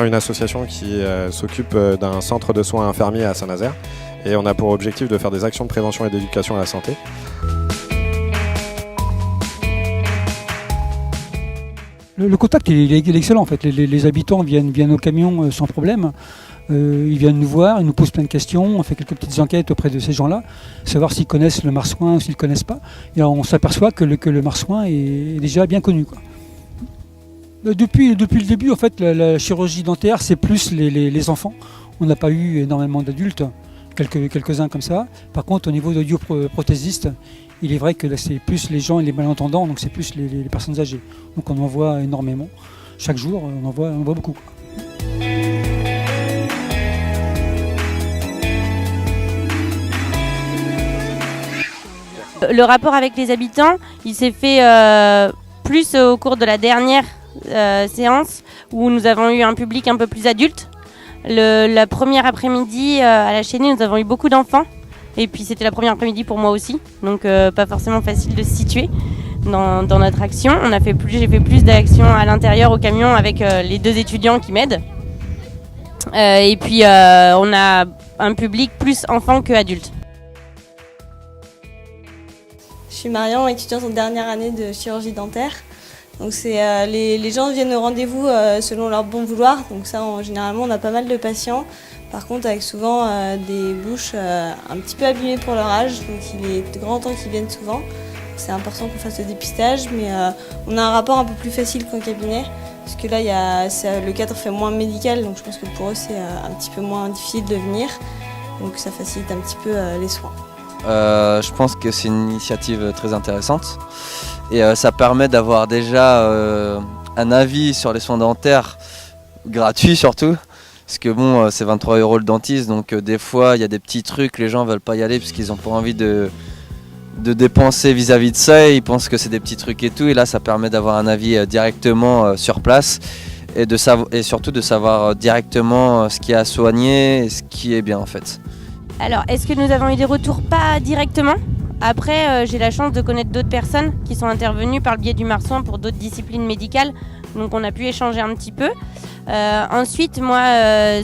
une association qui s'occupe d'un centre de soins infirmiers à Saint-Nazaire et on a pour objectif de faire des actions de prévention et d'éducation à la santé. Le contact il est excellent en fait. Les habitants viennent au camion sans problème. Ils viennent nous voir, ils nous posent plein de questions, on fait quelques petites enquêtes auprès de ces gens-là, savoir s'ils connaissent le marsouin ou s'ils ne connaissent pas. Et on s'aperçoit que le marsouin est déjà bien connu, quoi. Depuis le début, en fait, la chirurgie dentaire, c'est plus les enfants. On n'a pas eu énormément d'adultes, quelques-uns comme ça. Par contre, au niveau d'audioprothésistes, il est vrai que là, c'est plus les gens et les malentendants, donc c'est plus les personnes âgées. Donc on en voit énormément. Chaque jour, on en voit beaucoup, quoi. Le rapport avec les habitants, il s'est fait plus au cours de la dernière séance où nous avons eu un public un peu plus adulte. La première après-midi à la Chesnée, nous avons eu beaucoup d'enfants et puis c'était la première après-midi pour moi aussi, donc pas forcément facile de se situer dans notre action. J'ai fait plus d'actions à l'intérieur au camion avec les 2 étudiants qui m'aident et puis on a un public plus enfant que adulte. Je suis Marion, étudiante en dernière année de chirurgie dentaire. Donc les gens viennent au rendez-vous selon leur bon vouloir. Donc ça, généralement, on a pas mal de patients. Par contre, avec souvent des bouches un petit peu abîmées pour leur âge. Donc il est grand temps qu'ils viennent souvent. C'est important qu'on fasse le dépistage, mais on a un rapport un peu plus facile qu'en cabinet. Parce que là, le cadre fait moins médical, donc je pense que pour eux, c'est un petit peu moins difficile de venir. Donc ça facilite un petit peu les soins. Je pense que c'est une initiative très intéressante et ça permet d'avoir déjà un avis sur les soins dentaires gratuits surtout parce que bon c'est 23 € le dentiste donc des fois il y a des petits trucs, les gens veulent pas y aller parce qu'ils n'ont pas envie de dépenser vis-à-vis de ça et ils pensent que c'est des petits trucs et tout et là ça permet d'avoir un avis directement sur place et surtout de savoir directement ce qu'il y a à soigner et ce qui est bien en fait. Alors, est-ce que nous avons eu des retours? Pas directement. Après, j'ai la chance de connaître d'autres personnes qui sont intervenues par le biais du marsouin pour d'autres disciplines médicales. Donc, on a pu échanger un petit peu. Ensuite, moi,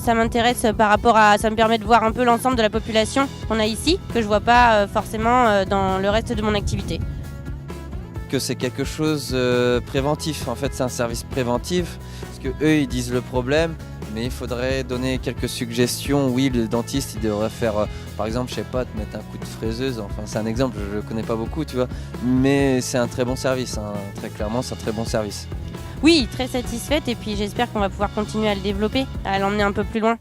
ça m'intéresse ça me permet de voir un peu l'ensemble de la population qu'on a ici, que je ne vois pas forcément dans le reste de mon activité. Que c'est quelque chose préventif. En fait, c'est un service préventif parce que eux, ils disent le problème. Mais il faudrait donner quelques suggestions. Oui, le dentiste, il devrait faire, par exemple, je sais pas, te mettre un coup de fraiseuse. Enfin, c'est un exemple, je le connais pas beaucoup, tu vois. Mais c'est un très bon service, hein. Très clairement, c'est un très bon service. Oui, très satisfaite et puis j'espère qu'on va pouvoir continuer à le développer, à l'emmener un peu plus loin.